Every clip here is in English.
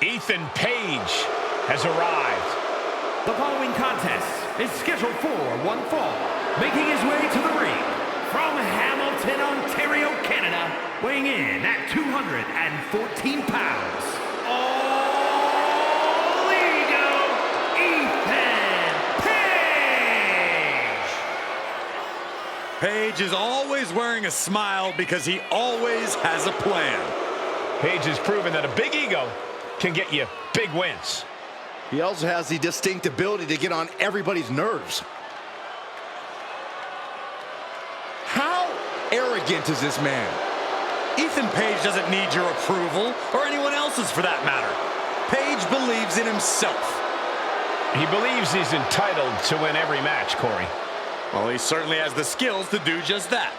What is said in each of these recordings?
Ethan Page has arrived. The following contest is scheduled for one fall. Making his way to the ring from Hamilton, Ontario, Canada, weighing in at 214 pounds. All Ego, Ethan Page! Page is always wearing a smile because he always has a plan. Page has proven that a big ego can get you big wins. He also has the distinct ability to get on everybody's nerves. How arrogant is this man? Ethan Page doesn't need your approval, or anyone else's for that matter. Page believes in himself. He believes he's entitled to win every match, Corey. Well, he certainly has the skills to do just that.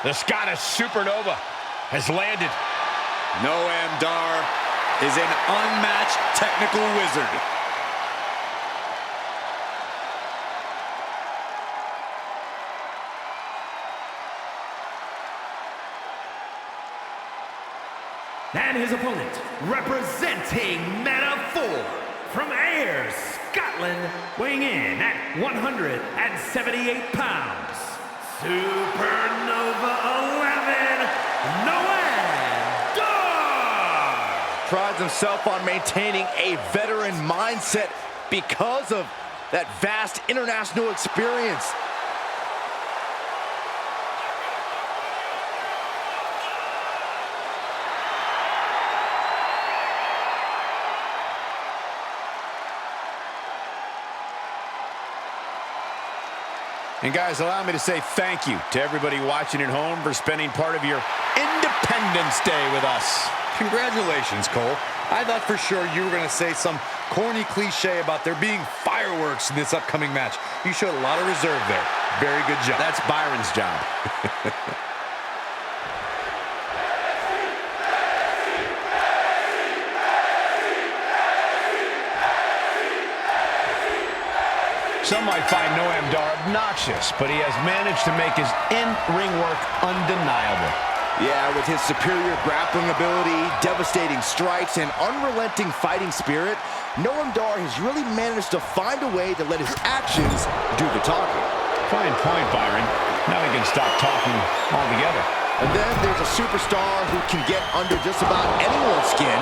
The Scottish Supernova has landed. Noam Dar is an unmatched technical wizard. And his opponent, representing Meta-Four from Ayr, Scotland, weighing in at 178 pounds. Supernova 11, Noam Dar! Prides himself on maintaining a veteran mindset because of that vast international experience. And guys, allow me to say thank you to everybody watching at home for spending part of your Independence Day with us. Congratulations, Cole. I thought for sure you were going to say some corny cliche about there being fireworks in this upcoming match. You showed a lot of reserve there. Very good job. That's Byron's job. Some might find Noam Dar obnoxious, but he has managed to make his in-ring work undeniable. Yeah, with his superior grappling ability, devastating strikes, and unrelenting fighting spirit, Noam Dar has really managed to find a way to let his actions do the talking. Fine point, Byron. Now we can stop talking altogether. And then there's a superstar who can get under just about anyone's skin,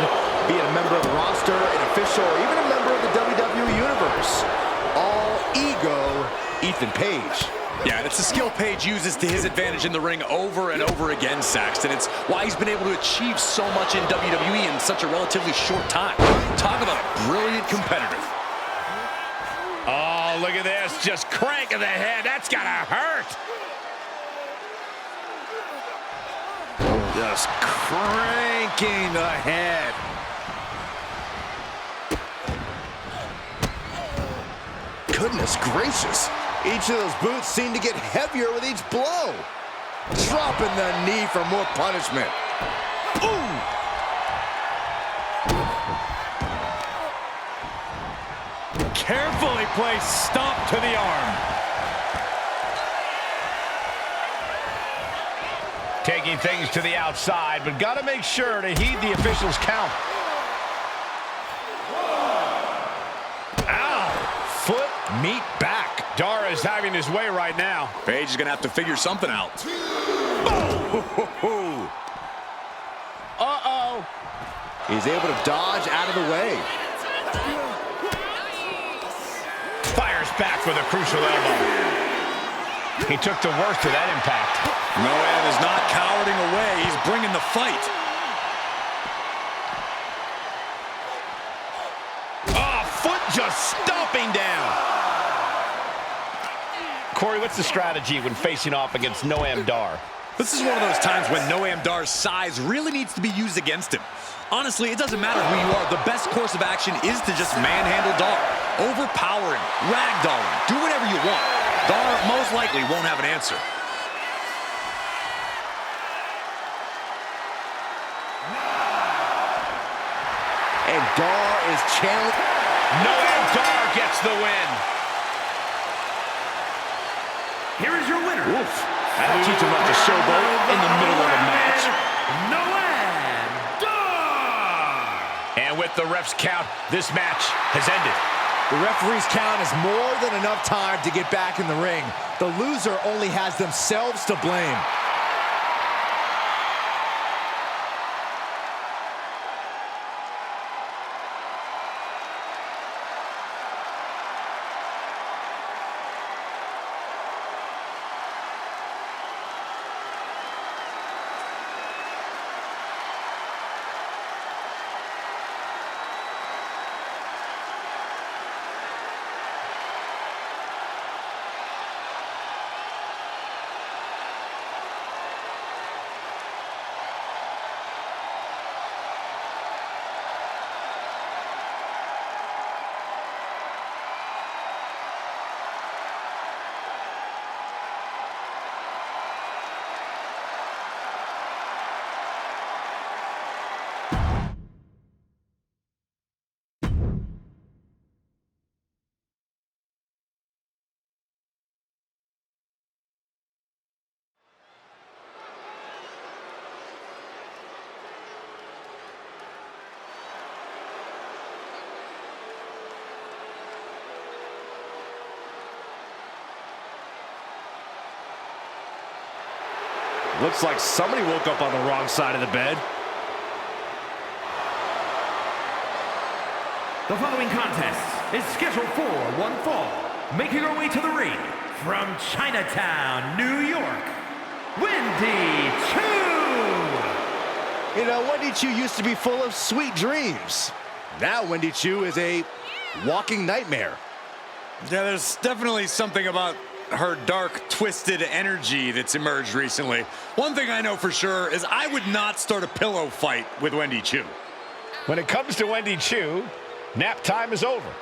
be it a member of the roster, an official, or even a member of the WWE Universe. All ego, Ethan Page. Yeah, and it's a skill Page uses to his advantage in the ring over and over again, Saxton. It's why he's been able to achieve so much in WWE in such a relatively short time. Talk about a brilliant competitor. Oh, look at this. Just cranking the head. That's gotta hurt. Just cranking the head. Goodness gracious. Each of those boots seem to get heavier with each blow. Dropping the knee for more punishment. Ooh! Carefully placed stomp to the arm. Taking things to the outside, but got to make sure to heed the official's count. Foot, meet back. Dar is having his way right now. Page is going to have to figure something out. Uh-oh. He's able to dodge out of the way. Fires back with a crucial elbow. He took the worst of that impact. Noam is not cowering away. He's bringing the fight. Just stomping down. Corey, what's the strategy when facing off against Noam Dar? This is one of those times when Noam Dar's size really needs to be used against him. Honestly, it doesn't matter who you are. The best course of action is to just manhandle Dar. Overpower him, ragdoll him, do whatever you want. Dar most likely won't have an answer. And Dar is channeling. Noam Dar gets the win. Here is your winner. Oof. That'll teach him not to showboat in the middle of a match. Noam Dar. And with the ref's count, this match has ended. The referee's count is more than enough time to get back in the ring. The loser only has themselves to blame. Looks like somebody woke up on the wrong side of the bed. The following contest is scheduled for one fall. Making her way to the ring from Chinatown, New York, Wendy Choo. You know, Wendy Choo used to be full of sweet dreams. Now Wendy Choo is a walking nightmare. Yeah, there's definitely something about her dark, twisted energy that's emerged recently. One thing I know for sure is I would not start a pillow fight with Wendy Choo. When it comes to Wendy Choo, nap time is over.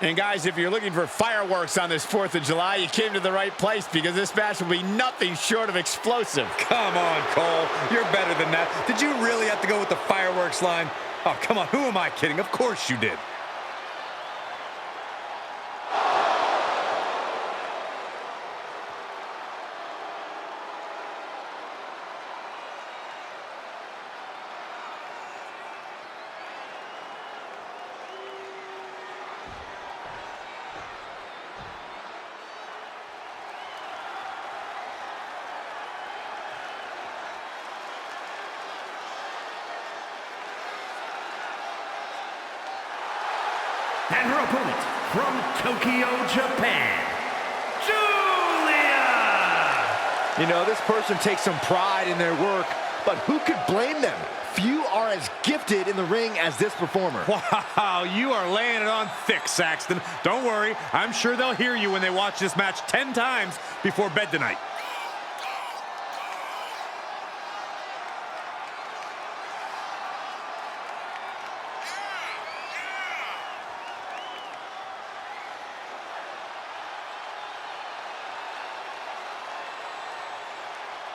And guys, if you're looking for fireworks on this 4th of July, you came to the right place because this match will be nothing short of explosive. Come on, Cole. You're better than that. Did you really have to go with the fireworks line? Oh, come on. Who am I kidding? Of course you did. And her opponent from Tokyo, Japan, Julia. You know, this person takes some pride in their work, but who could blame them? Few are as gifted in the ring as this performer. Wow, you are laying it on thick, Saxton. Don't worry, I'm sure they'll hear you when they watch this match 10 times before bed tonight.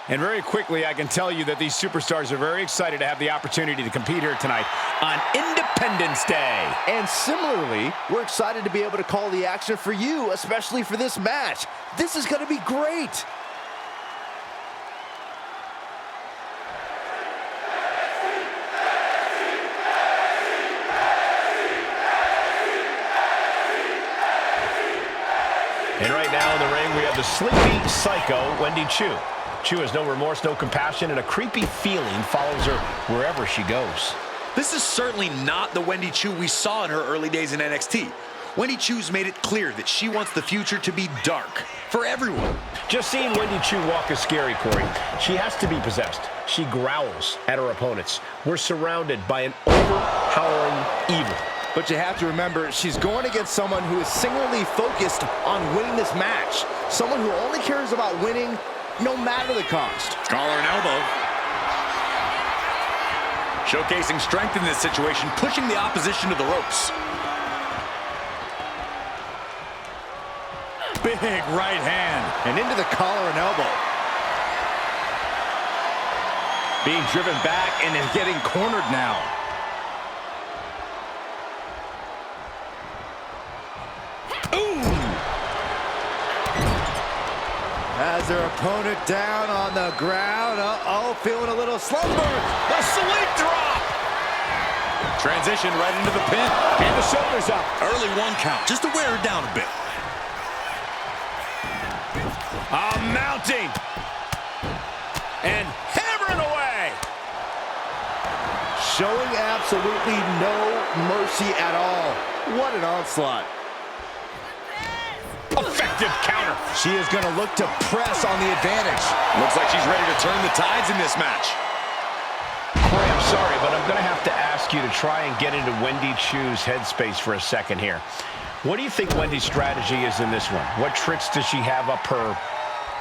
And very quickly, I can tell you that these superstars are very excited to have the opportunity to compete here tonight on Independence Day. And similarly, we're excited to be able to call the action for you, especially for this match. This is going to be great. And right now in the ring, we have the sleepy psycho, Wendy Choo. Choo has no remorse, no compassion, and a creepy feeling follows her wherever she goes. This is certainly not the Wendy Choo we saw in her early days in NXT. Wendy Choo's made it clear that she wants the future to be dark for everyone. Just seeing Wendy Choo walk is scary, Corey. She has to be possessed. She growls at her opponents. We're surrounded by an overpowering evil. But you have to remember, she's going against someone who is singularly focused on winning this match. Someone who only cares about winning no matter the cost. Collar and elbow. Showcasing strength in this situation, pushing the opposition to the ropes. Big right hand. And into the collar and elbow. Being driven back and is getting cornered now. Has their opponent down on the ground. Uh-oh, feeling a little slumber. The sleep drop. Transition right into the pin. And the shoulders up. Early 1 count, just to wear her down a bit. Mounting. And hammering away. Showing absolutely no mercy at all. What an onslaught. Effective counter. She is going to look to press on the advantage. Looks like she's ready to turn the tides in this match. Corey, I'm sorry, but I'm going to have to ask you to try and get into Wendy Chu's headspace for a second here. What do you think Wendy's strategy is in this one? What tricks does she have up her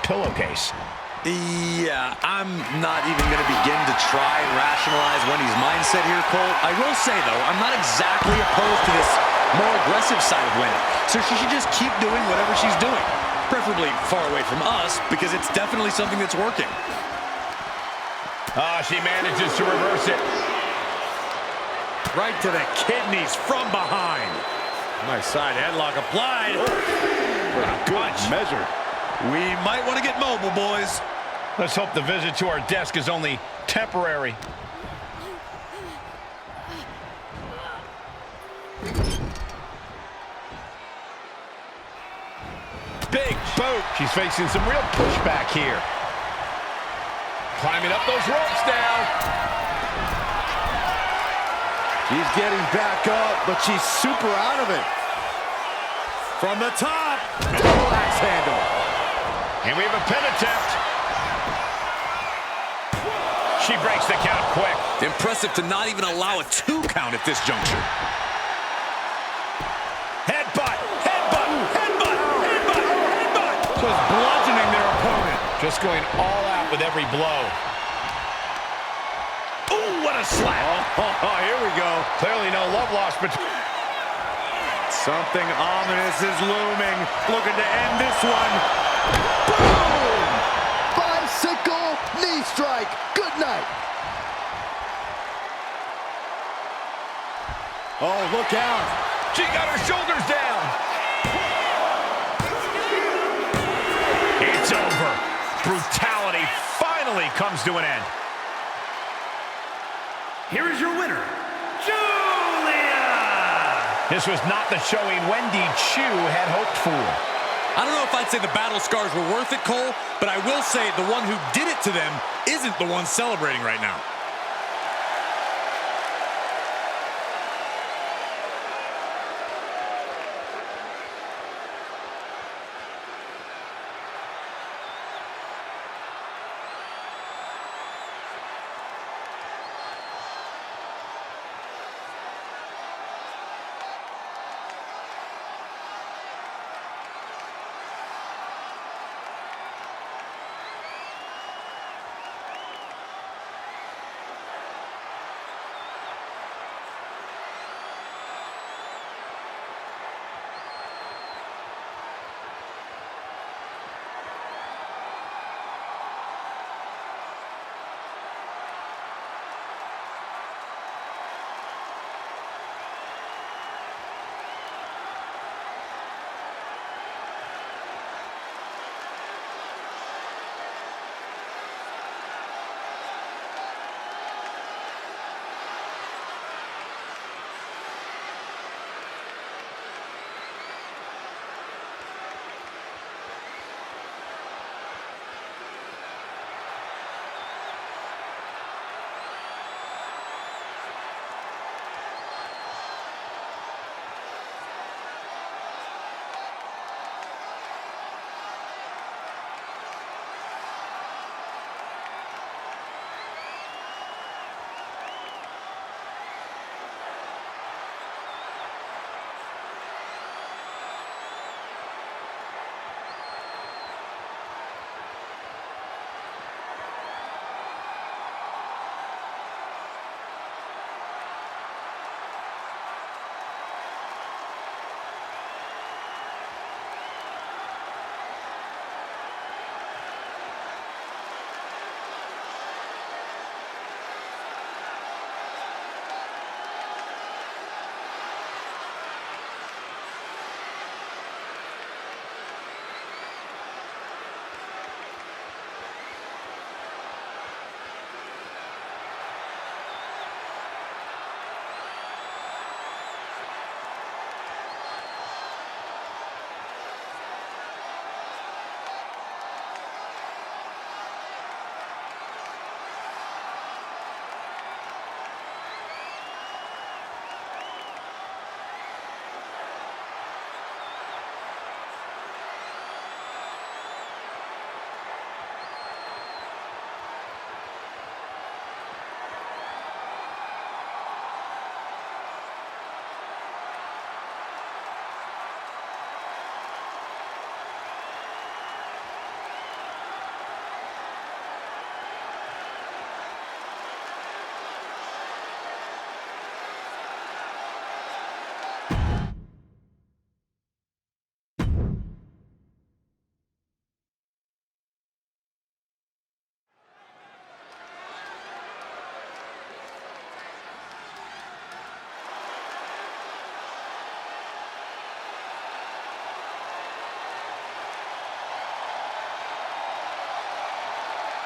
pillowcase? Yeah, I'm not even going to begin to try and rationalize Wendy's mindset here, Cole. I will say, though, I'm not exactly opposed to this more aggressive side of Wendy. So she should just keep doing whatever she's doing. Preferably far away from us, because it's definitely something that's working. She manages to reverse it. Right to the kidneys from behind. Nice side headlock applied. Good measure. We might want to get mobile, boys. Let's hope the visit to our desk is only temporary. Big boot. She's facing some real pushback here. Climbing up those ropes now. She's getting back up, but she's super out of it. From the top. Double axe handle. And we have a pin attempt. She breaks the count quick. Impressive to not even allow a 2 count at this juncture. Headbutt, headbutt, headbutt, headbutt, headbutt. Just bludgeoning their opponent. Just going all out with every blow. Ooh, what a slap. Oh, here we go. Clearly no love lost, but Something ominous is looming. Looking to end this one. Boom! Bicycle knee strike. Good night. Oh, look out. she got her shoulders down. It's over. Brutality finally comes to an end. Here is your winner, Julia! This was not the showing Wendy Chu had hoped for. I don't know if I'd say the battle scars were worth it, Cole, but I will say the one who did it to them isn't the one celebrating right now.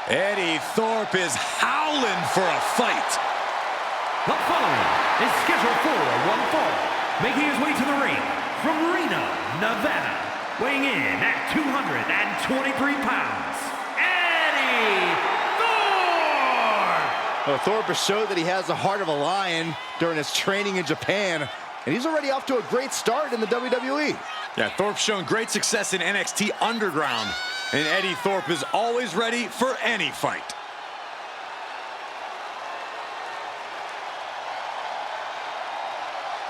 Eddie Thorpe is howling for a fight. The following is scheduled for one fall, making his way to the ring from Reno, Nevada, weighing in at 223 pounds, Eddie Thorpe! Well, Thorpe has showed that he has the heart of a lion during his training in Japan, and he's already off to a great start in the WWE. Yeah, Thorpe's shown great success in NXT Underground, and Eddie Thorpe is always ready for any fight.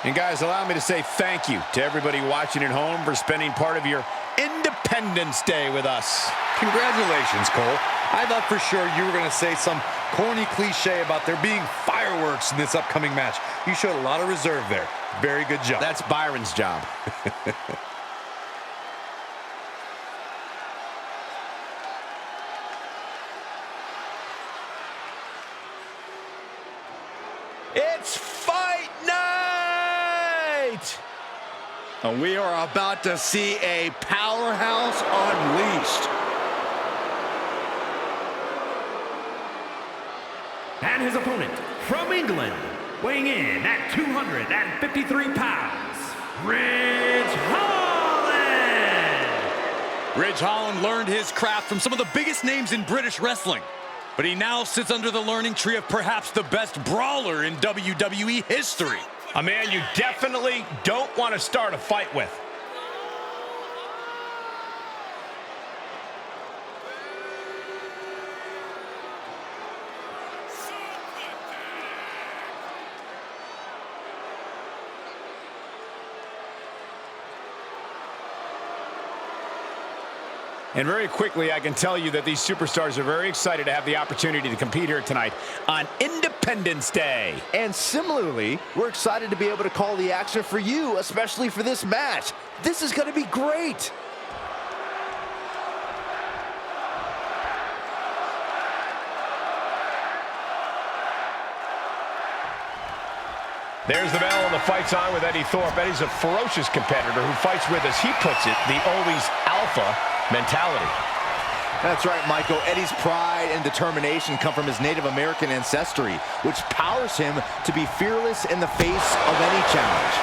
And guys, allow me to say thank you to everybody watching at home for spending part of your Independence Day with us. Congratulations, Cole. I thought for sure you were going to say some corny cliche about there being fireworks in this upcoming match. You showed a lot of reserve there. Very good job. That's Byron's job. It's fight night! And we are about to see a powerhouse unleashed. And his opponent from England, weighing in at 253 pounds, Ridge Holland! Ridge Holland learned his craft from some of the biggest names in British wrestling, but he now sits under the learning tree of perhaps the best brawler in WWE history. A man you definitely don't want to start a fight with. And very quickly, I can tell you that these superstars are very excited to have the opportunity to compete here tonight on Independence Day. And similarly, we're excited to be able to call the action for you, especially for this match. This is going to be great. There's the bell and the fight's on with Eddie Thorpe. Eddie's a ferocious competitor who fights with, as he puts it, the always alpha mentality. That's right, Michael. Eddie's pride and determination come from his Native American ancestry, which powers him to be fearless in the face of any challenge.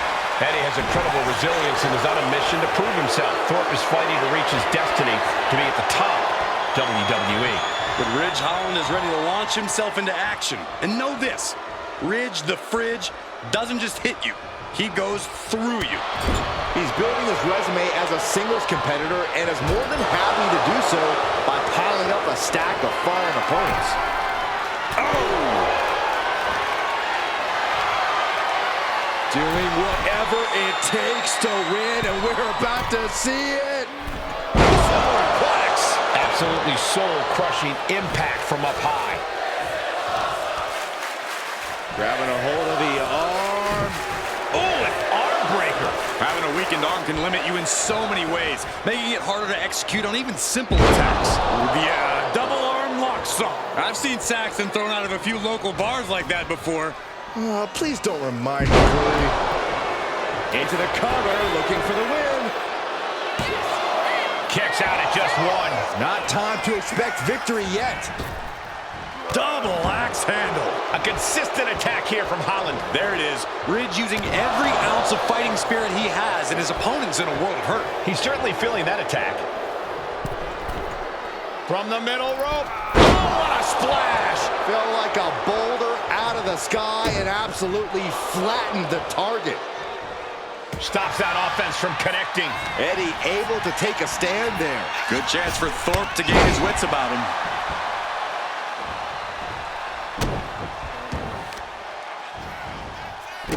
Eddie has incredible resilience and is on a mission to prove himself. Thorpe is fighting to reach his destiny to be at the top WWE. But Ridge Holland is ready to launch himself into action. And know this, Ridge the Fridge doesn't just hit you, he goes through you. He's building his resume as a singles competitor and is more than happy to do so by piling up a stack of fallen opponents. Oh! Doing whatever it takes to win, and we're about to see it. Superplex! Absolutely soul-crushing impact from up high. Grabbing a hold of the arm. Oh, an arm breaker. Having a weakened arm can limit you in so many ways, making it harder to execute on even simple attacks. Yeah, double arm lock song. I've seen Saxton thrown out of a few local bars like that before. Please don't remind me, Corey. Into the cover, looking for the win. Kicks out at just one. Not time to expect victory yet. Double axe handle. A consistent attack here from Holland. There it is. Ridge using every ounce of fighting spirit he has, and his opponent's in a world of hurt. He's certainly feeling that attack. From the middle rope. Oh, what a splash! Fell like a boulder out of the sky and absolutely flattened the target. Stops that offense from connecting. Eddie able to take a stand there. Good chance for Thorpe to gain his wits about him.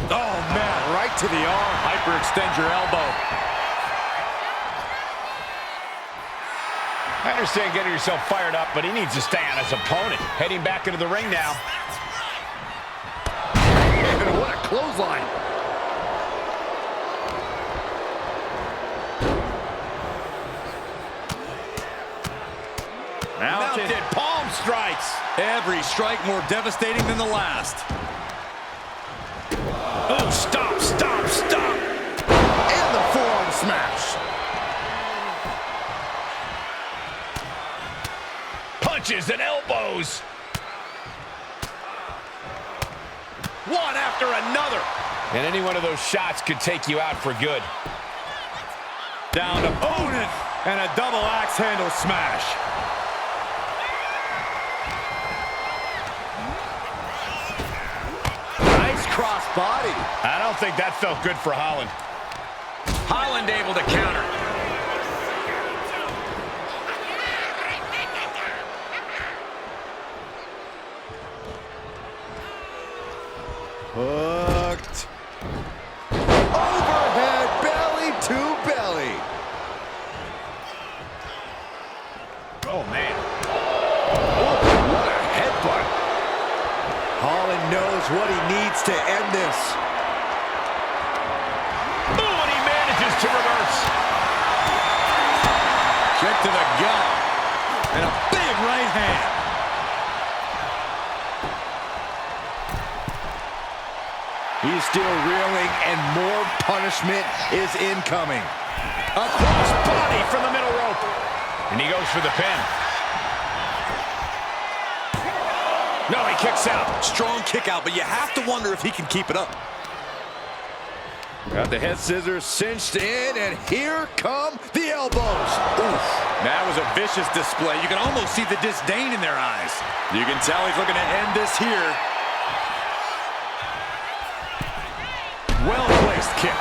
Oh, man, right to the arm. Hyperextend your elbow. I understand getting yourself fired up, but he needs to stay on his opponent. Heading back into the ring now. And what a clothesline. Mounted palm strikes. Every strike more devastating than the last. Oh, stop, stop, stop. And the forearm smash. punches and elbows. One after another. And any one of those shots could take you out for good. Down opponent, and a double axe handle smash. Nice cross body. I don't think that felt good for Holland. Holland able to counter. Hooked. Overhead, belly to belly. Oh, man. Oh, what a headbutt. Holland knows what he needs to end this. Oh, and he manages to reverse. Kick to the gut. And a big right hand. He's still reeling, and more punishment is incoming. A cross body from the middle rope. And he goes for the pin. No, he kicks out. Strong kick out, but you have to wonder if he can keep it up. Got the head scissors cinched in, and here come the elbows. Oof. That was a vicious display. You can almost see the disdain in their eyes. You can tell he's looking to end this here. Well-placed kick.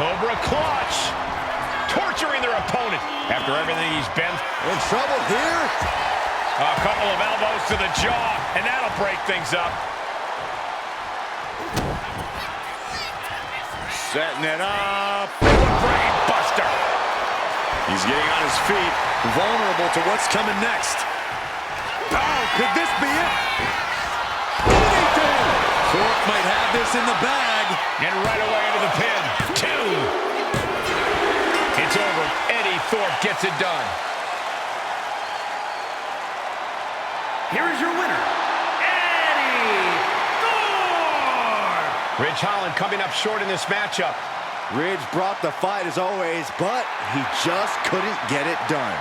Cobra clutch. Torturing their opponent. After everything he's been. In trouble here. A couple of elbows to the jaw, and that'll break things up. Setting it up. Brain buster. He's getting on his feet, vulnerable to what's coming next. Oh, could this be it? Thorpe might have this in the bag. And right away into the pin. 2. It's over. Eddie Thorpe gets it done. Here is your winner, Eddie Thorpe! Ridge Holland coming up short in this matchup. Ridge brought the fight as always, but he just couldn't get it done.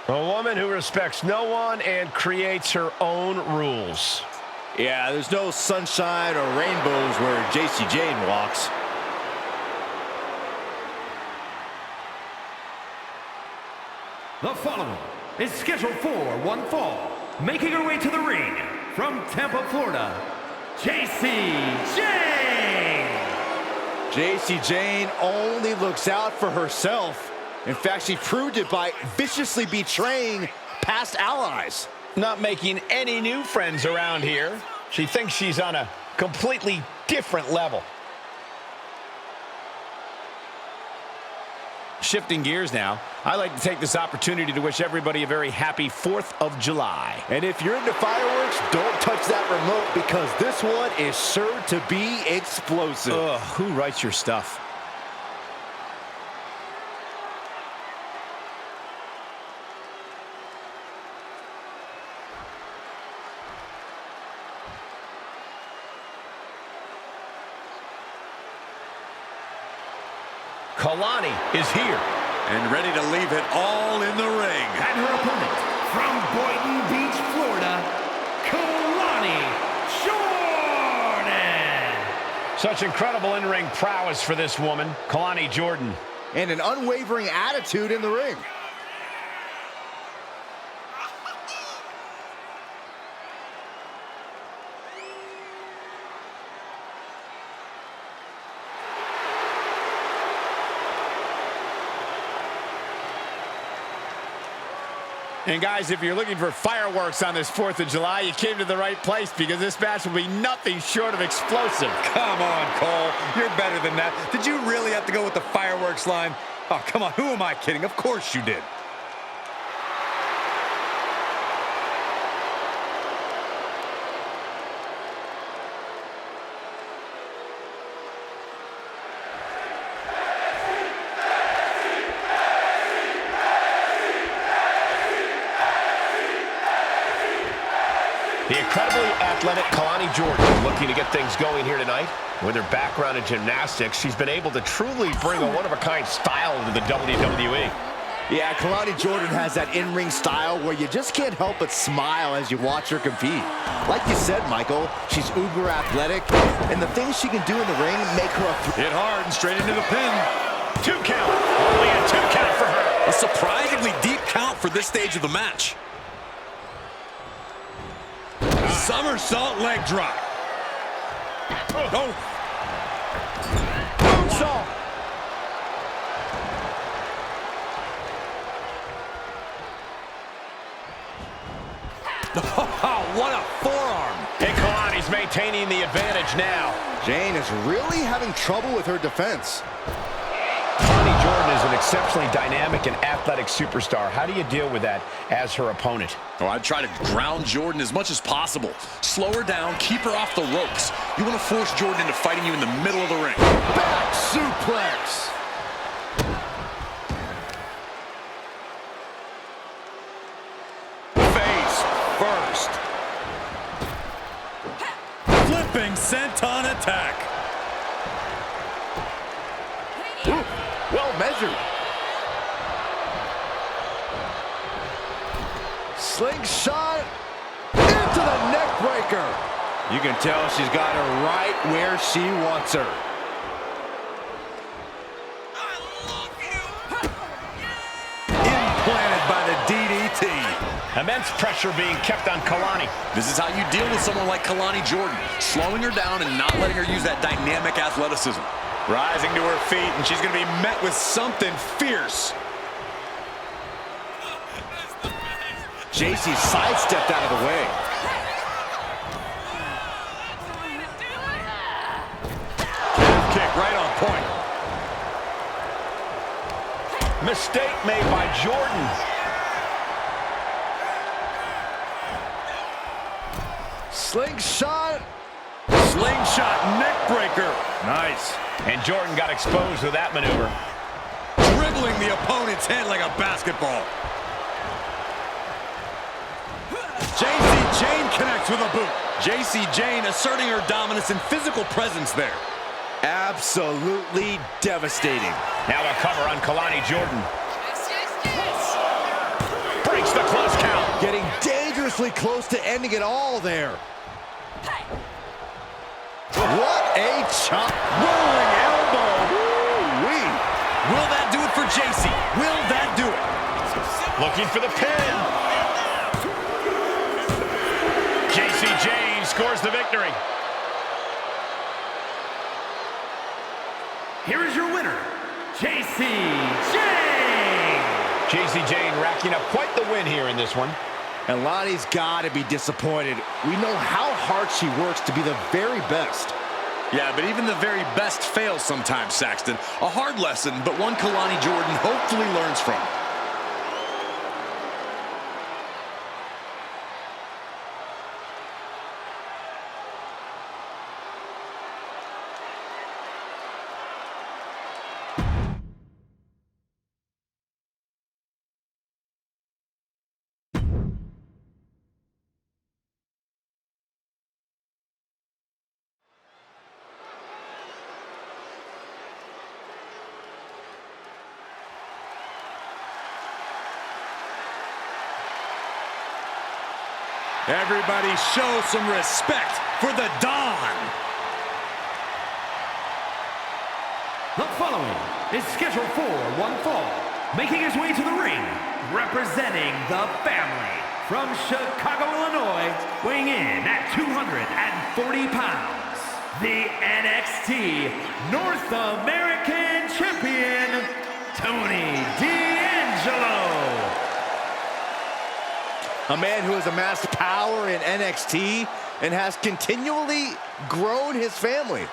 A woman who respects no one and creates her own rules. Yeah, there's no sunshine or rainbows where Jacy Jayne walks. The following is scheduled for one fall. Making her way to the ring from Tampa, Florida, Jacy Jayne. Jacy Jayne only looks out for herself. In fact, she proved it by viciously betraying past allies. Not making any new friends around here. She thinks she's on a completely different level. Shifting gears now, I'd like to take this opportunity to wish everybody a very happy 4th of July. And if you're into fireworks, don't touch that remote because this one is sure to be explosive. Ugh, who writes your stuff? Kalani is here. And ready to leave it all in the ring. And her opponent from Boynton Beach, Florida, Kalani Jordan. Such incredible in-ring prowess for this woman, Kalani Jordan. And an unwavering attitude in the ring. And guys, if you're looking for fireworks on this 4th of July, you came to the right place, because this match will be nothing short of explosive. Come on, Cole. You're better than that. Did you really have to go with the fireworks line? Oh, come on. Who am I kidding? Of course you did. The incredibly athletic Kalani Jordan looking to get things going here tonight. With her background in gymnastics, she's been able to truly bring a one-of-a-kind style to the WWE. Yeah, Kalani Jordan has that in-ring style where you just can't help but smile as you watch her compete. Like you said, Michael, she's uber athletic, and the things she can do in the ring make her a Hit hard and straight into the pin. 2 count. Only a 2 count for her. A surprisingly deep count for this stage of the match. Somersault leg drop. Oh. moonsault. What a forearm. And Kalani's maintaining the advantage now. Jane is really having trouble with her defense. Kalani Jordan is an exceptionally dynamic and athletic superstar. How do you deal with that as her opponent? Oh, I'd try to ground Jordan as much as possible. Slow her down, keep her off the ropes. You want to force Jordan into fighting you in the middle of the ring. Back suplex. Face first. Flipping senton attack. Ooh, well measured. Slingshot into the neck breaker. You can tell she's got her right where she wants her. Implanted by the DDT. Immense pressure being kept on Kalani. This is how you deal with someone like Kalani Jordan. Slowing her down and not letting her use that dynamic athleticism. Rising to her feet, and she's going to be met with something fierce. JC sidestepped out of the way. Calf kick right on point. Mistake made by Jordan. Slingshot. Slingshot neck breaker. Nice. And Jordan got exposed with that maneuver. Dribbling the opponent's head like a basketball. JC Jane connects with a boot. JC Jane asserting her dominance and physical presence there. Absolutely devastating. Now the cover on Kalani Jordan. Breaks the close count. Getting dangerously close to ending it all there. What a chop. Rolling elbow. Woo-wee. Will that do it for JC? Will that do it? Looking for the pin. JC Jane scores the victory. Here is your winner, JC Jane. JC Jane racking up quite the win here in this one. And Lonnie's got to be disappointed. We know how hard she works to be the very best. Yeah, but even the very best fails sometimes, Saxton. A hard lesson, but one Kalani Jordan hopefully learns from. Everybody show some respect for the Don. The following is scheduled for one fall. Making his way to the ring, representing the family. From Chicago, Illinois, weighing in at 240 pounds. The NXT North American Champion, Tony D'Angelo. A man who has amassed power in NXT and has continually grown his family.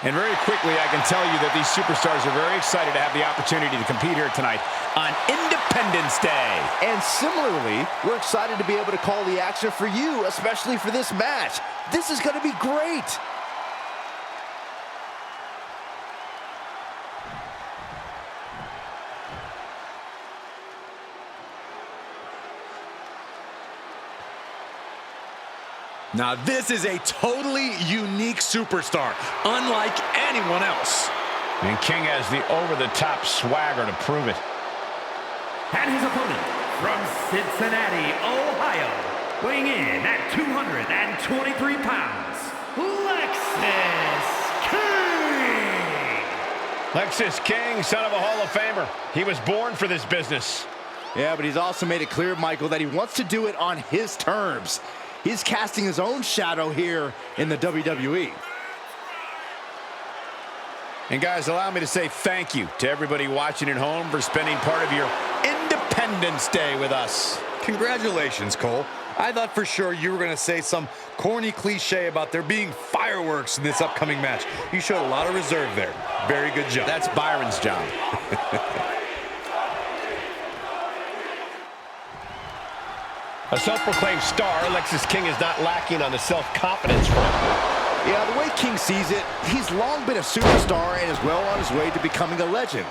And very quickly, I can tell you that these superstars are very excited to have the opportunity to compete here tonight on Independence Day. And similarly, we're excited to be able to call the action for you, especially for this match. This is going to be great. Now this is a totally unique superstar, unlike anyone else. And King has the over-the-top swagger to prove it. And his opponent from Cincinnati, Ohio, weighing in at 223 pounds, Lexis King. Lexis King, son of a Hall of Famer. He was born for this business. Yeah, but he's also made it clear, Michael, that he wants to do it on his terms. He's casting his own shadow here in the WWE. And guys, allow me to say thank you to everybody watching at home for spending part of your Independence Day with us. Congratulations, Cole. I thought for sure you were going to say some corny cliche about there being fireworks in this upcoming match. You showed a lot of reserve there. Very good job. That's Byron's job. A self-proclaimed star, Lexis King is not lacking on the self-confidence front. Yeah, the way King sees it, he's long been a superstar and is well on his way to becoming a legend.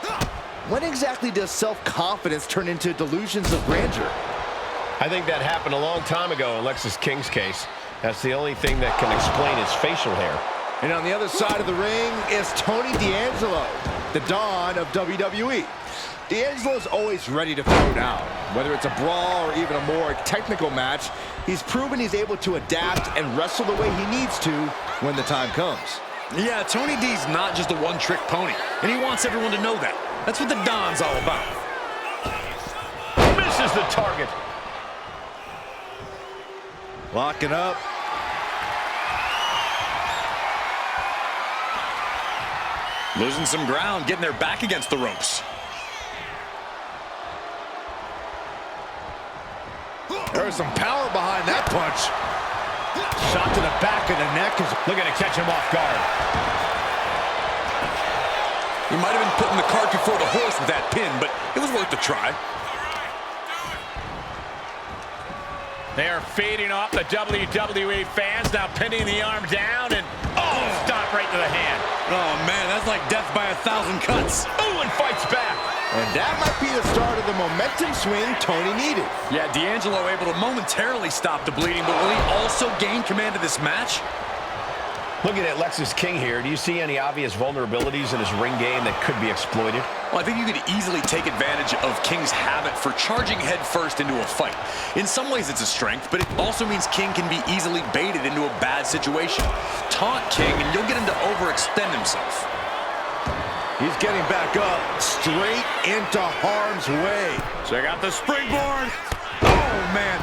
When exactly does self-confidence turn into delusions of grandeur? I think that happened a long time ago in Lexis King's case. That's the only thing that can explain his facial hair. And on the other side of the ring is Tony D'Angelo, the Don of WWE. D'Angelo's always ready to throw down. Whether it's a brawl or even a more technical match, he's proven he's able to adapt and wrestle the way he needs to when the time comes. Yeah, Tony D's not just a one-trick pony, and he wants everyone to know that. That's what the Don's all about. Misses the target. Locking up. Losing some ground, getting their back against the ropes. There's some power behind that punch. Shot to the back of the neck is Looking to catch him off guard. He might have been putting the cart before the horse with that pin, but it was worth a try. They are feeding off the WWE fans, now pinning the arm down and, stop right to the hand. Oh, man, that's like death by 1,000 cuts. Ooh, and fights back. And that might be the start of the momentum swing Tony needed. Yeah, D'Angelo able to momentarily stop the bleeding, but will he also gain command of this match? Looking at Lexis King here, do you see any obvious vulnerabilities in his ring game that could be exploited? Well, I think you could easily take advantage of King's habit for charging headfirst into a fight. In some ways, it's a strength, but it also means King can be easily baited into a bad situation. Taunt King, and you'll get him to overextend himself. He's getting back up, straight into harm's way. Check out the springboard. Oh, man.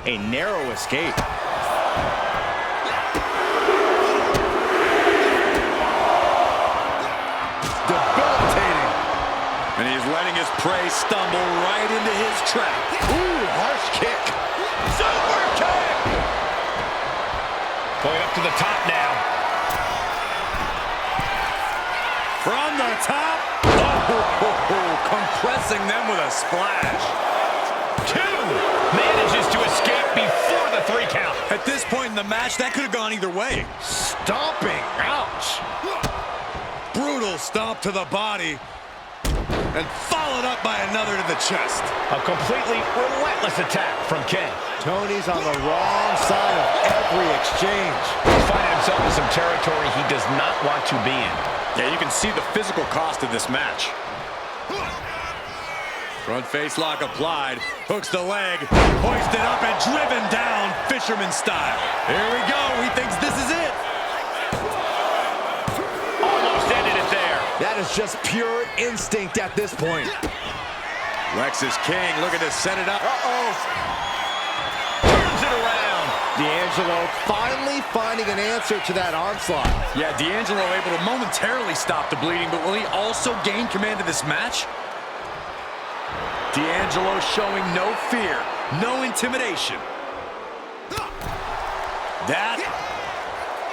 A narrow escape. Debilitating. And he's letting his prey stumble right into his trap. Ooh, harsh kick. Super kick! Going up to the top now. From the top. Compressing them with a splash. Manages to escape before the 3 count. At this point in the match, that could have gone either way. Stomping. Ouch. Brutal stomp to the body. And followed up by another to the chest. A completely relentless attack from King. Tony's on the wrong side of every exchange. He's finding himself in some territory he does not want to be in. Yeah, you can see the physical cost of this match. Front face lock applied. Hooks the leg. Hoisted up and driven down fisherman style. Here we go. He thinks this is it. Almost ended it there. That is just pure instinct at this point. Lexis King looking to set it up. Turns it around. D'Angelo finally finding an answer to that onslaught. Yeah, D'Angelo able to momentarily stop the bleeding, but will he also gain command of this match? D'Angelo showing no fear, no intimidation. That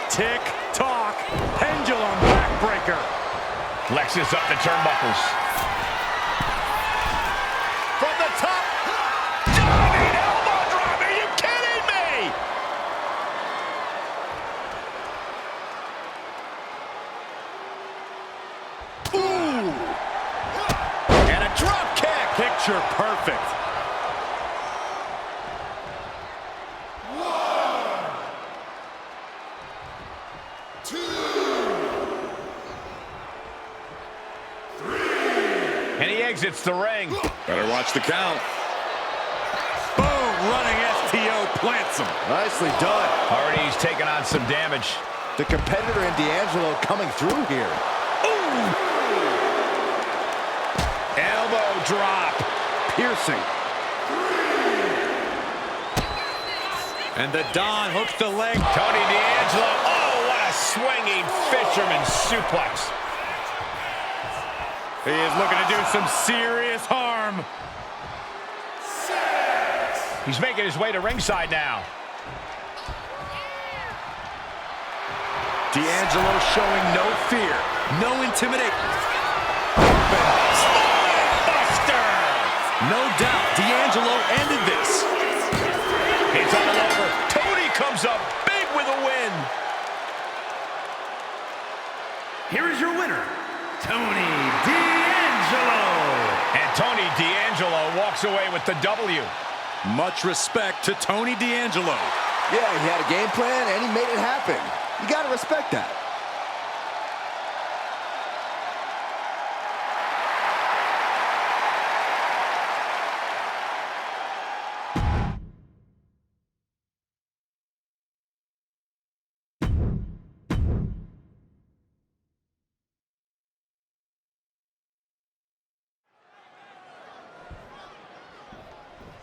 tick-tock pendulum backbreaker. Lexus up the turnbuckles. From the top. Diving elbow drop. Are you kidding me? Ooh. And a drop kick. Picture perfect. And he exits the ring. Better watch the count. Boom, running STO plants him. Nicely done. Hardy's taking on some damage. The competitor in D'Angelo coming through here. Elbow drop. Piercing. And the Don hooks the leg. Tony D'Angelo. Oh, what a swinging fisherman suplex. He is looking to do some serious harm. He's making his way to ringside now. D'Angelo showing no fear, no intimidation. Buster! No doubt, D'Angelo ended this. It's all over. Tony comes up big with a win. Here is your winner, Tony D'Angelo. And Tony D'Angelo walks away with the W. Much respect to Tony D'Angelo. Yeah, he had a game plan and he made it happen. You gotta respect that.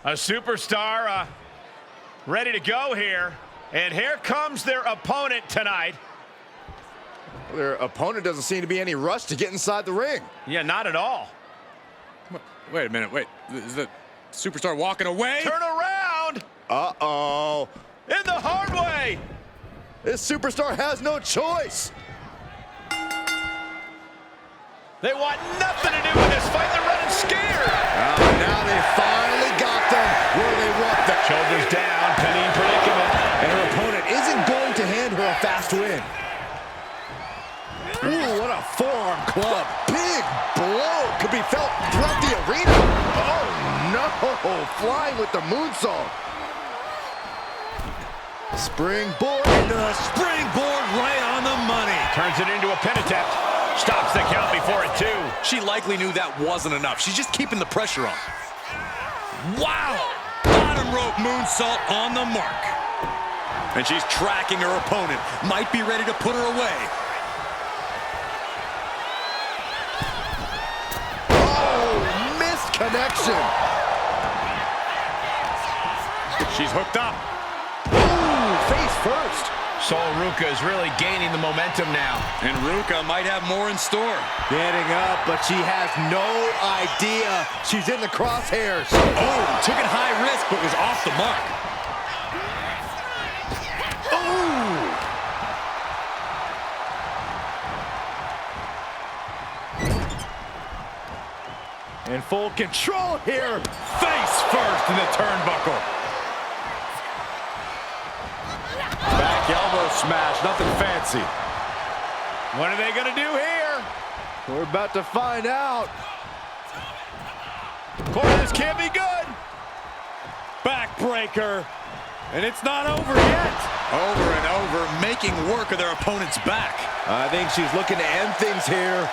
A superstar ready to go here. And here comes their opponent tonight. Their opponent doesn't seem to be any rush to get inside the ring. Yeah, not at all. Wait a minute, wait. Is the superstar walking away? Turn around! Uh-oh. In the hard way! This superstar has no choice. They want nothing to do with this fight. They're running scared. Now they finally got them where they want them. Shoulders down, Penny in predicament. And her opponent isn't going to hand her a fast win. Ooh, what a forearm club. Big blow could be felt throughout the arena. Oh, no. Flying with the moonsault. Springboard. And a springboard right on the money. Turns it into a pin attempt. Stops the count before it, too. She likely knew that wasn't enough. She's just keeping the pressure on. Wow! Bottom rope moonsault on the mark. And she's tracking her opponent. Might be ready to put her away. Oh, missed connection. She's hooked up. Ooh, face first. Sol Ruca is really gaining the momentum now. And Ruca might have more in store. Getting up, but she has no idea she's in the crosshairs. Oh, took it high risk, but was off the mark. In full control here. Face first in the turnbuckle. Back elbow smash, nothing fancy. What are they going to do here? We're about to find out. Corey, this can't be good. Backbreaker. And it's not over yet. Over and over, making work of their opponent's back. I think she's looking to end things here.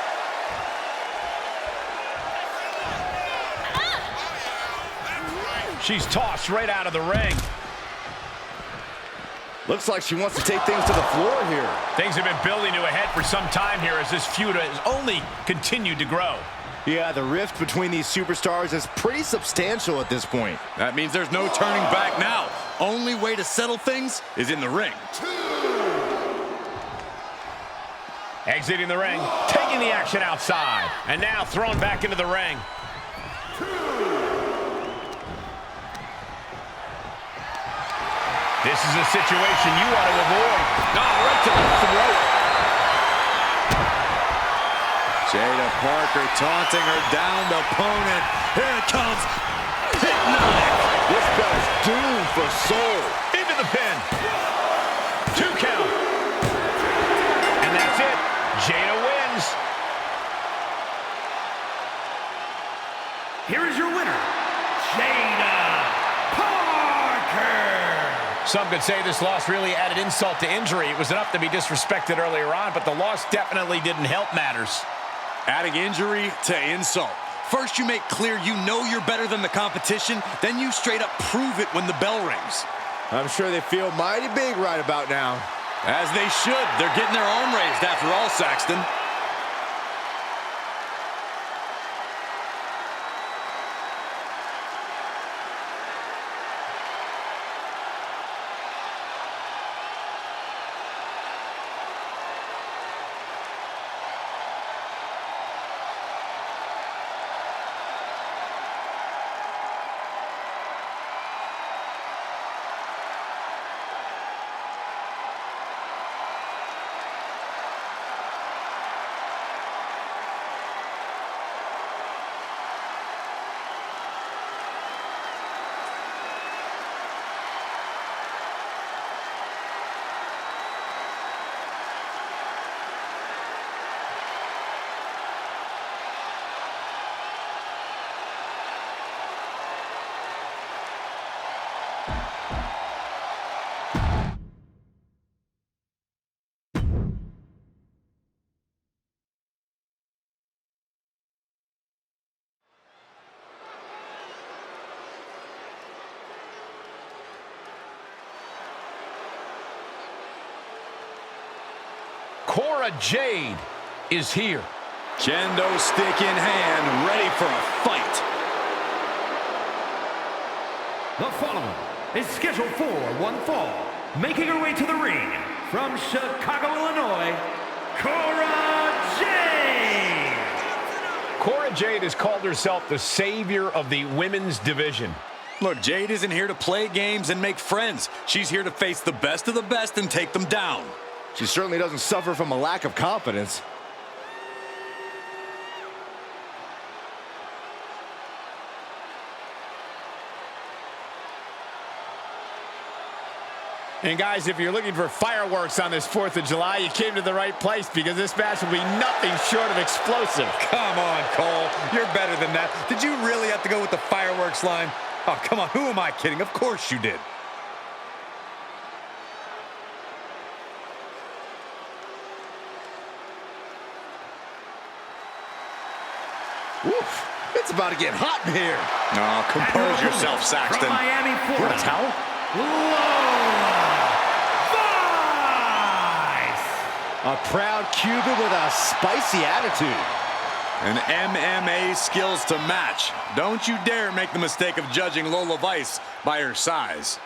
She's tossed right out of the ring. Looks like she wants to take things to the floor here. Things have been building to a head for some time here as this feud has only continued to grow. Yeah, the rift between these superstars is pretty substantial at this point. That means there's no turning back now. Only way to settle things is in the ring. Exiting the ring, taking the action outside, and now thrown back into the ring. This is a situation you want to avoid. Right to the throat. Jada Parker taunting her downed opponent. Here it comes. Hit knife. This belt's doomed for Soul. Into the pin. 2 count. And that's it. Jada wins. Here is your winner, Jada Parker. Some could say this loss really added insult to injury. It was enough to be disrespected earlier on, but the loss definitely didn't help matters. Adding injury to insult. First you make clear you know you're better than the competition, then you straight up prove it when the bell rings. I'm sure they feel mighty big right about now. As they should. They're getting their arm raised after all, Saxton. Cora Jade is here. Kendo stick in hand, ready for a fight. The following is scheduled for one fall. Making her way to the ring from Chicago, Illinois, Cora Jade. Cora Jade has called herself the savior of the women's division. Look, Jade isn't here to play games and make friends. She's here to face the best of the best and take them down. She certainly doesn't suffer from a lack of confidence. And guys, if you're looking for fireworks on this 4th of July, you came to the right place because this match will be nothing short of explosive. Come on, Cole. You're better than that. Did you really have to go with the fireworks line? Oh, come on. Who am I kidding? Of course you did. Woof, it's about to get hot in here. Oh, compose yourself, Saxton. From Miami, Florida. What a towel? Lola Vice. A proud Cuban with a spicy attitude. And MMA skills to match. Don't you dare make the mistake of judging Lola Vice by her size.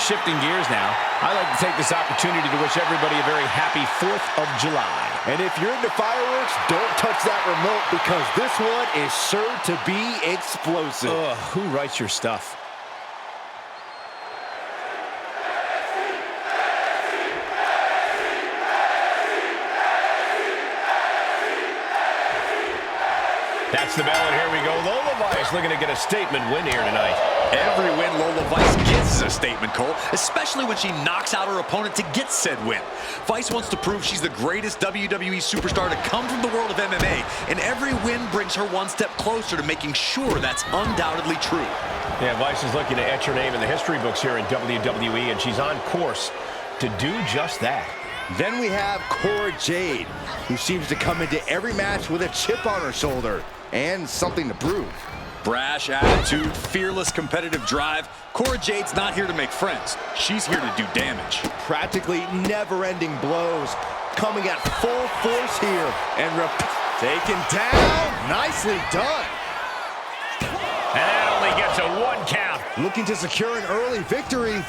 Shifting gears now, I'd like to take this opportunity to wish everybody a very happy 4th of July. And if you're into fireworks, don't touch that remote because this one is sure to be explosive. Ugh, who writes your stuff? That's the bell, and here we go. Lola Vice looking to get a statement win here tonight. Every win Lola Vice gets is a statement, Cole, especially when she knocks out her opponent to get said win. Vice wants to prove she's the greatest WWE superstar to come from the world of MMA, and every win brings her one step closer to making sure that's undoubtedly true. Yeah, Vice is looking to etch her name in the history books here in WWE, and she's on course to do just that. Then we have Cora Jade, who seems to come into every match with a chip on her shoulder and something to prove. Brash attitude, fearless competitive drive. Cora Jade's not here to make friends. She's here to do damage. Practically never-ending blows coming at full force here. And taken down. Nicely done. And that only gets a 1 count. Looking to secure an early victory.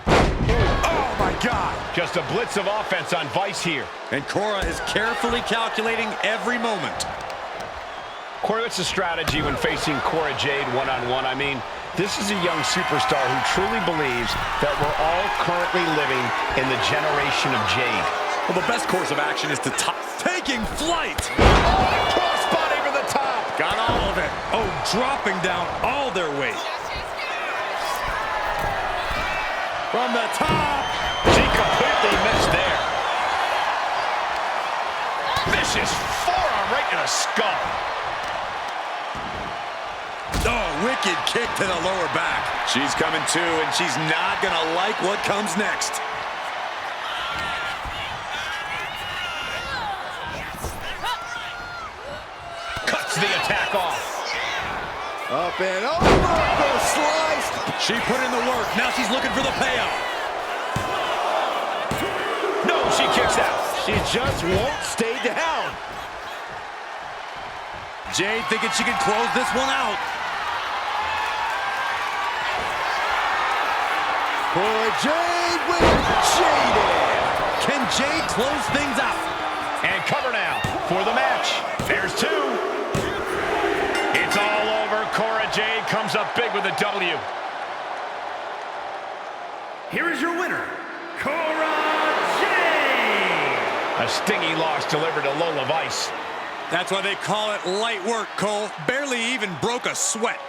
Oh, my God. Just a blitz of offense on Vice here. And Cora is carefully calculating every moment. Corey, what's the strategy when facing Cora Jade one-on-one? I mean, this is a young superstar who truly believes that we're all currently living in the generation of Jade. Well, the best course of action is to taking flight. Crossbody for the top. Got all of it. Oh, dropping down all their weight. From the top. She completely missed there. Vicious forearm right in the skull. Oh, wicked kick to the lower back. She's coming too, and she's not going to like what comes next. Cuts the attack off. Up and over, sliced. She put in the work. Now she's looking for the payoff. No, she kicks out. She just won't stay down. Jade thinking she can close this one out. Cora Jade with Jaded. Can Jade close things out? And cover now for the match. There's 2. It's all over. Cora Jade comes up big with a W. Here is your winner, Cora Jade. A stinging loss delivered to Lola Vice. That's why they call it light work, Cole. Barely even broke a sweat.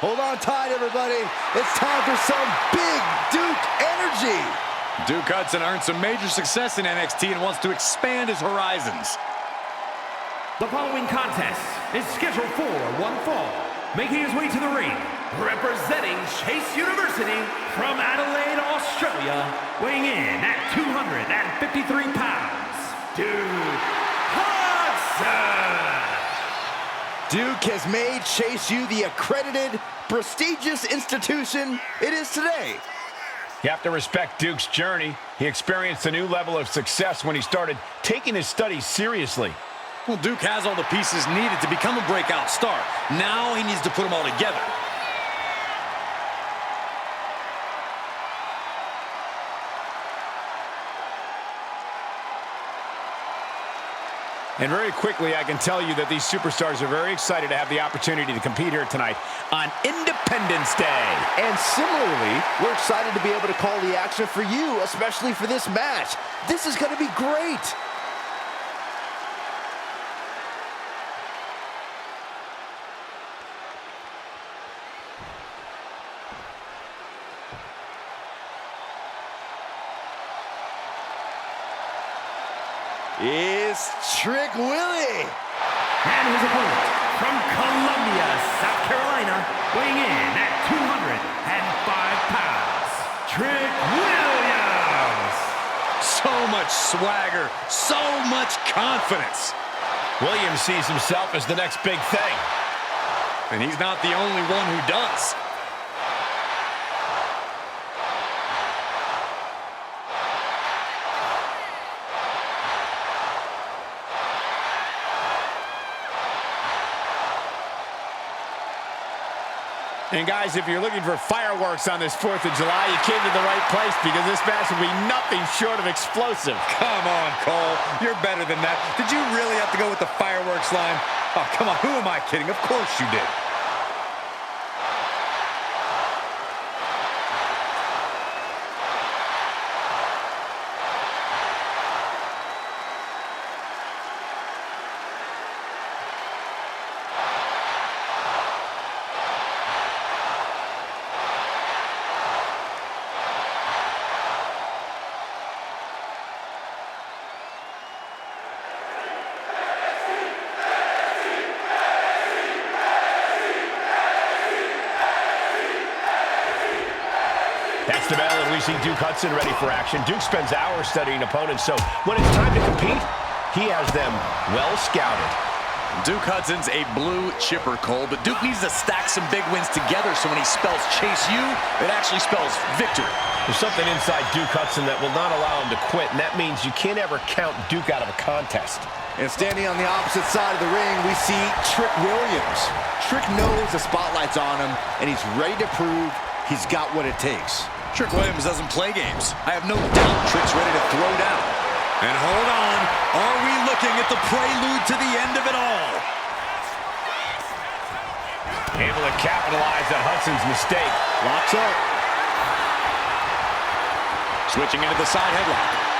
Hold on tight, everybody. It's time for some big Duke energy. Duke Hudson earned some major success in NXT and wants to expand his horizons. The following contest is scheduled for one fall. Making his way to the ring, representing Chase University from Adelaide, Australia, weighing in at 253 pounds, Duke Hudson. Duke has made Chase U the accredited, prestigious institution it is today. You have to respect Duke's journey. He experienced a new level of success when he started taking his studies seriously. Well, Duke has all the pieces needed to become a breakout star. Now he needs to put them all together. And very quickly, I can tell you that these superstars are very excited to have the opportunity to compete here tonight on Independence Day. And similarly, we're excited to be able to call the action for you, especially for this match. This is going to be great. It's Trick Willie. And his opponent from Columbia, South Carolina, weighing in at 205 pounds, Trick Williams. So much swagger, so much confidence. Williams sees himself as the next big thing. And he's not the only one who does. And guys, if you're looking for fireworks on this 4th of July, you came to the right place because this match will be nothing short of explosive. Come on, Cole. You're better than that. Did you really have to go with the fireworks line? Oh, come on. Who am I kidding? Of course you did. That's the bell, and we see Duke Hudson ready for action. Duke spends hours studying opponents, so when it's time to compete, he has them well scouted. Duke Hudson's a blue chipper, Cole, but Duke needs to stack some big wins together so when he spells Chase U, it actually spells victory. There's something inside Duke Hudson that will not allow him to quit, and that means you can't ever count Duke out of a contest. And standing on the opposite side of the ring, we see Trick Williams. Trick knows the spotlight's on him, and he's ready to prove he's got what it takes. Trick Williams doesn't play games. I have no doubt Trick's ready to throw down. And hold on, are we looking at the prelude to the end of it all? Able to capitalize on Hudson's mistake. Locks up. Switching into the side headlock.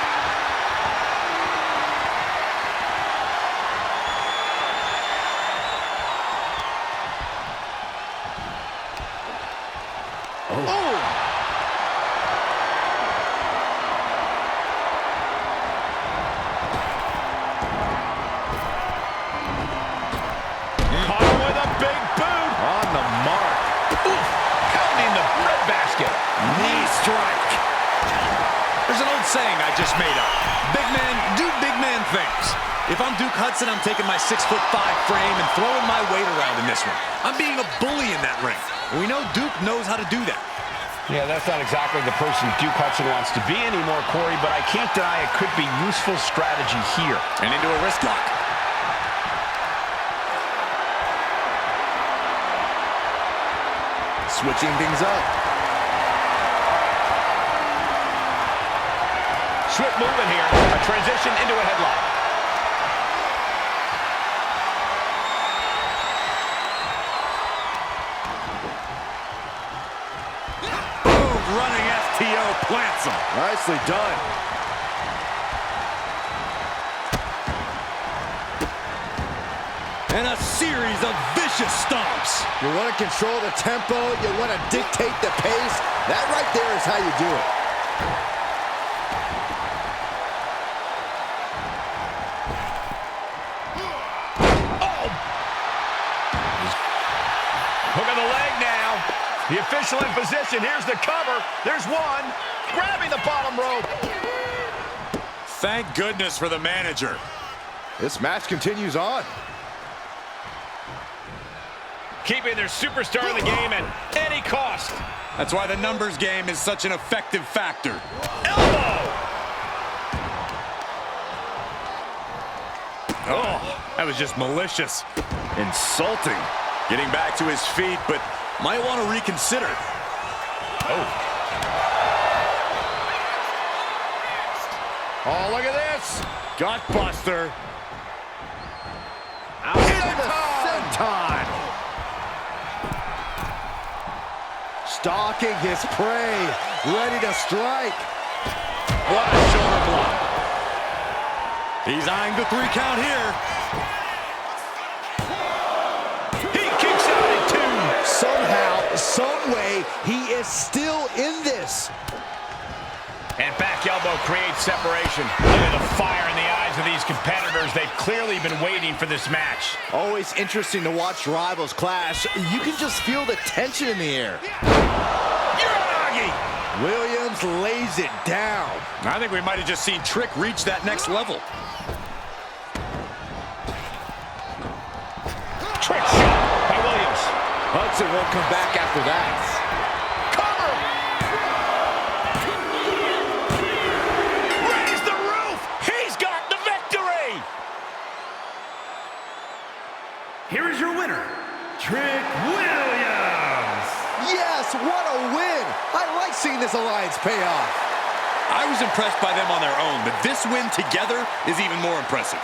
Saying I just made up. Big man do big man things. If I'm Duke Hudson, I'm taking my 6'5" frame and throwing my weight around in this one. I'm being a bully in that ring. And we know Duke knows how to do that. Yeah, that's not exactly the person Duke Hudson wants to be anymore, Corey, but I can't deny it could be useful strategy here. And into a wrist lock. Switching things up. Swift movement here. A transition into a headlock. Boom, running FTO plants him. Nicely done. And a series of vicious stomps. You want to control the tempo. You want to dictate the pace. That right there is how you do it. Oh! Hook of the leg now. The official in position. Here's the cover. There's one. Grabbing the bottom rope. Thank goodness for the manager. This match continues on. Keeping their superstar in the game at any cost. That's why the numbers game is such an effective factor. Elbow! Oh, that was just malicious. Insulting. Getting back to his feet, but might want to reconsider. Oh. Oh, look at this. Gutbuster. Senton. Stalking his prey, ready to strike. What a shoulder block. He's eyeing the 3 count here. He kicks out at 2. Somehow, some way, he is still in this. And back elbow creates separation. Look at the fire in the eyes of these competitors. They've clearly been waiting for this match. Always interesting to watch rivals clash. You can just feel the tension in the air. Uranagi! Williams lays it down. I think we might have just seen Trick reach that next level. Trick shot by Williams. Hudson won't come back after that. Here is your winner, Trick Williams. Yes, what a win. I like seeing this alliance pay off. I was impressed by them on their own, but this win together is even more impressive.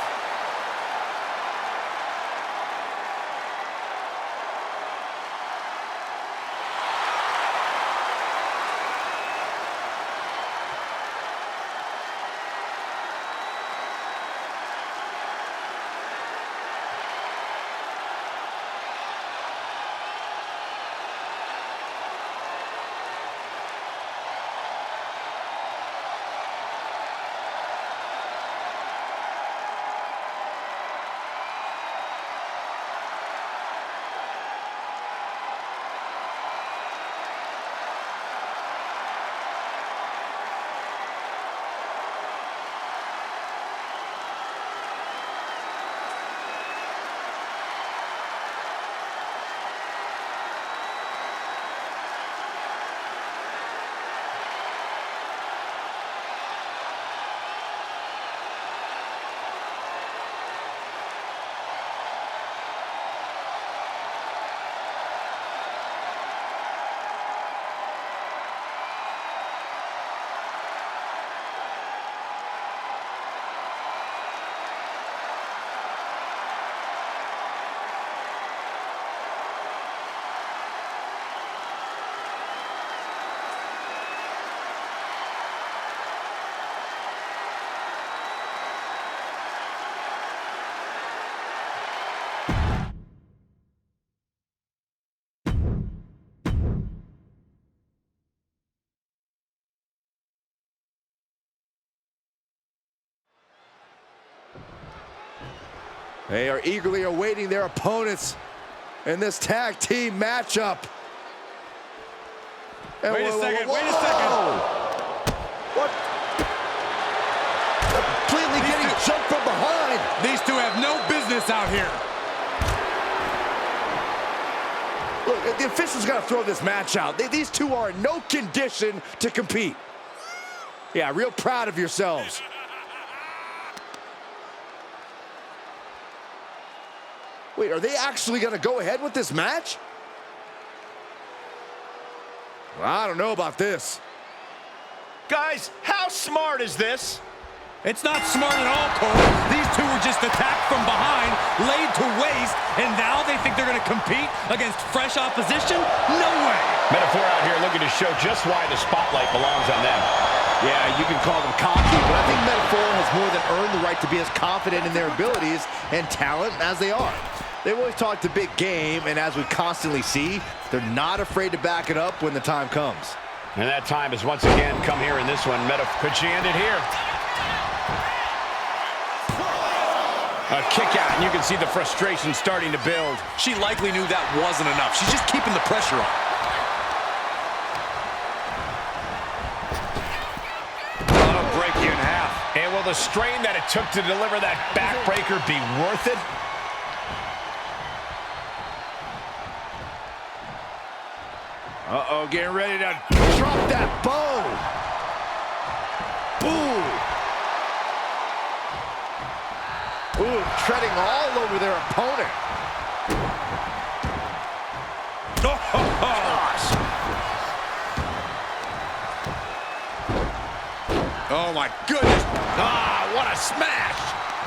They are eagerly awaiting their opponents in this tag team matchup. And Wait a second. What? Completely getting jumped from behind. These two have no business out here. Look, the officials got to throw this match out. These two are in no condition to compete. Yeah, real proud of yourselves. Wait, are they actually going to go ahead with this match? Well, I don't know about this. Guys, how smart is this? It's not smart at all, Cole. These two were just attacked from behind, laid to waste, and now they think they're going to compete against fresh opposition? No way. Metaphor out here looking to show just why the spotlight belongs on them. Yeah, you can call them cocky, but I think Metaphor has more than earned the right to be as confident in their abilities and talent as they are. They've always talked a big game, and as we constantly see, they're not afraid to back it up when the time comes. And that time has once again come here in this one. Could she end it here? A kick out, and you can see the frustration starting to build. She likely knew that wasn't enough. She's just keeping the pressure on. That'll break you in half. And will the strain that it took to deliver that backbreaker be worth it? Uh-oh, getting ready to drop that bow. Ooh, treading all over their opponent. Gosh. Oh, my goodness. Ah, what a smash!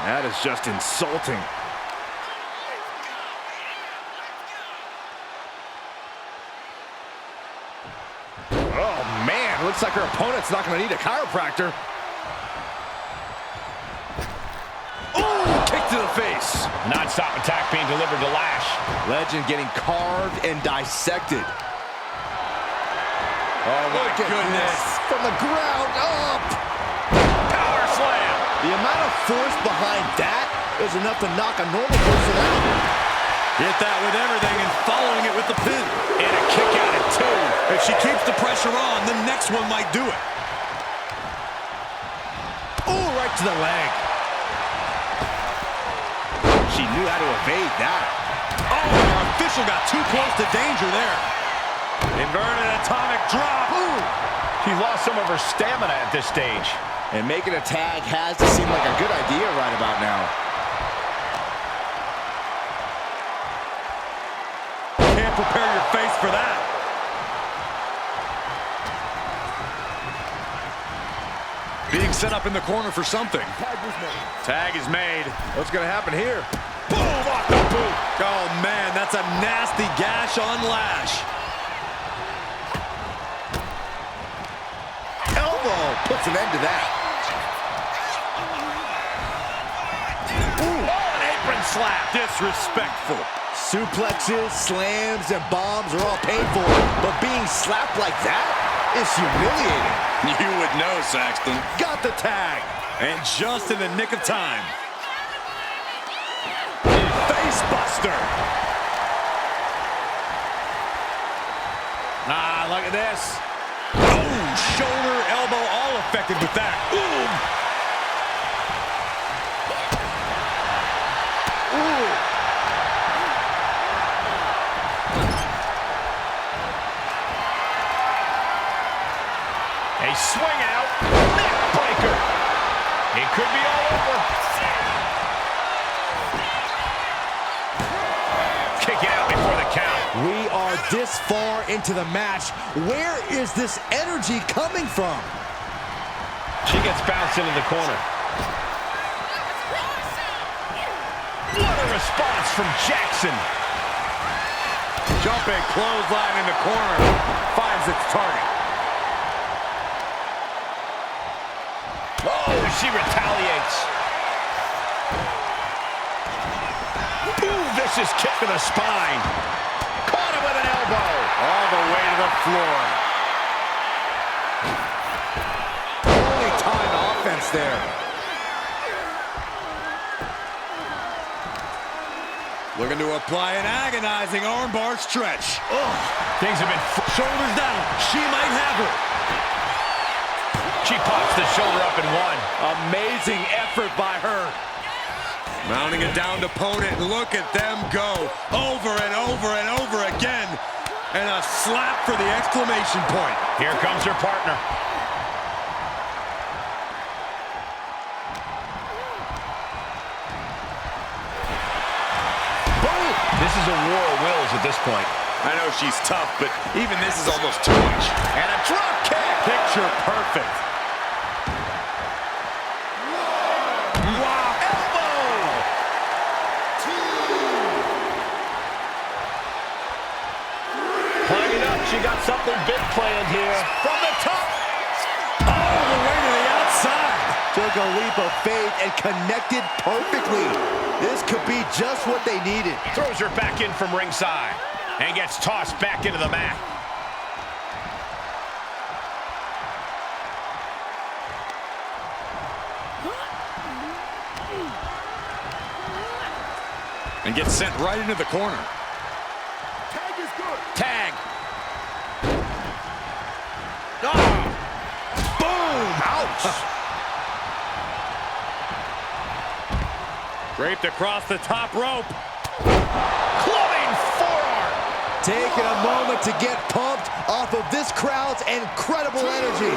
That is just insulting. Oh, man, looks like her opponent's not going to need a chiropractor. Kick to the face. Non-stop attack being delivered to Lash. Legend getting carved and dissected. Oh, my goodness. From the ground up. Power slam. The amount of force behind that is enough to knock a normal person out. Hit that with everything and following it with the pin. And a kick out at 2. If she keeps the pressure on, the next one might do it. Oh, right to the leg. She knew how to evade that. Oh, our official got too close to danger there. Inverted atomic drop. Ooh. She lost some of her stamina at this stage. And making a tag has to seem like a good idea right about now. Can't prepare your face for that. Being set up in the corner for something. Tag is made. What's going to happen here? Boom, off the boot. Oh, man, that's a nasty gash on Lash. Elbow puts an end to that. Ooh. Oh, an apron slap. Disrespectful. Suplexes, slams, and bombs are all painful, but being slapped like that is humiliating. You would know, Saxton. Got the tag. And just in the nick of time. Face buster. Ah, look at this. Oh, shoulder, elbow, all affected with that. Ooh. A swing out. Neck breaker. It could be all over. Kick it out before the count. We are this far into the match. Where is this energy coming from? She gets bounced into the corner. What a response from Jackson. Jumping clothesline in the corner. Finds its target. Oh, she retaliates. Ooh, vicious kick to the spine. Caught him with an elbow. All the way to the floor. Only time offense there. Looking to apply an agonizing armbar stretch. Things have been... Shoulders down. She might have her. She pops the shoulder up and one. Amazing effort by her. Mounting a downed opponent, and look at them go. Over and over and over again. And a slap for the exclamation point. Here comes her partner. Boom! This is a war of wills at this point. I know she's tough, but even this is almost too much. And a drop kick. Picture perfect. Wow. Elbow. Climbing up. She got something big planned here. From the top. All the way to the outside. took a leap of faith and connected perfectly. This could be just what they needed. Throws her back in from ringside and gets tossed back into the mat. And gets sent right into the corner. Tag is good. Tag. Oh! Boom! Ouch! Draped across the top rope. Clubbing forearm. Taking a moment to get pumped off of this crowd's incredible energy.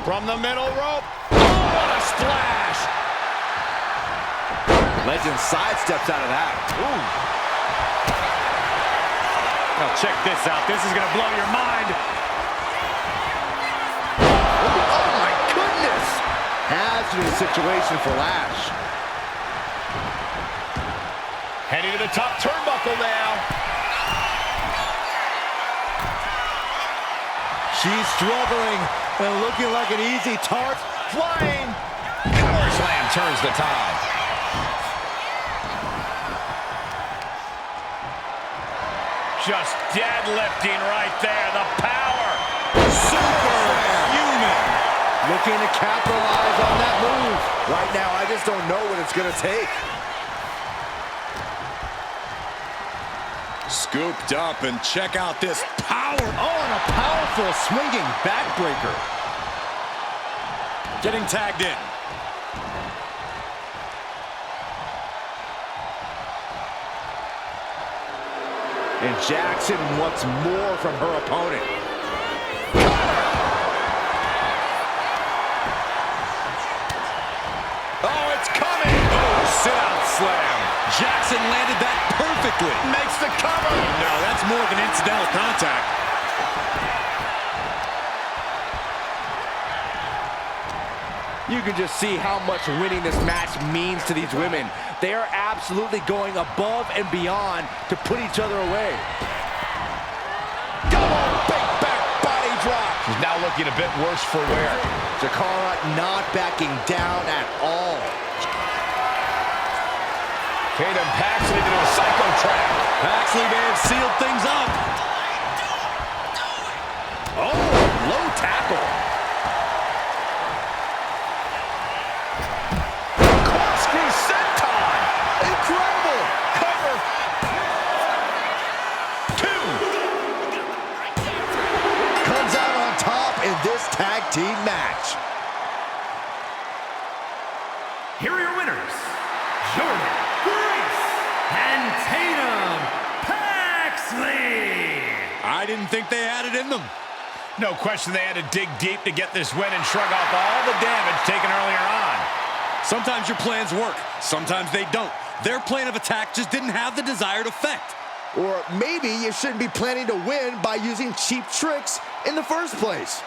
From the middle rope. Oh, what a splash. Legend sidesteps out of that. Ooh. Now check this out. This is going to blow your mind. Oh my goodness! Hazardous situation for Lash. Heading to the top turnbuckle now. She's struggling and looking like an easy target. Flying. Power slam turns the tide. Just deadlifting right there. The power. Superhuman. Looking to capitalize on that move. Right now, I just don't know what it's going to take. Scooped up, and check out this power. Oh, and a powerful swinging backbreaker. Getting tagged in. And Jackson wants more from her opponent. Oh, it's coming. Oh, sit-out slam. Jackson landed that perfectly. Makes the cover. No, that's more of an incidental contact. You can just see how much winning this match means to these women. They are absolutely going above and beyond to put each other away. Come on, big back body drop. She's now looking a bit worse for wear. Jakara not backing down at all. Tatum Paxley into a psycho trap. Paxley may have sealed things up. Oh, low tackle. Corkscrew senton. Incredible. Cover. Two. Comes out on top in this tag team match. Here are your winners, Jordynne Grace and Tatum Paxley. I didn't think they had it in them. No question they had to dig deep to get this win and shrug off all the damage taken earlier on. Sometimes your plans work, sometimes they don't. Their plan of attack just didn't have the desired effect. Or maybe you shouldn't be planning to win by using cheap tricks in the first place.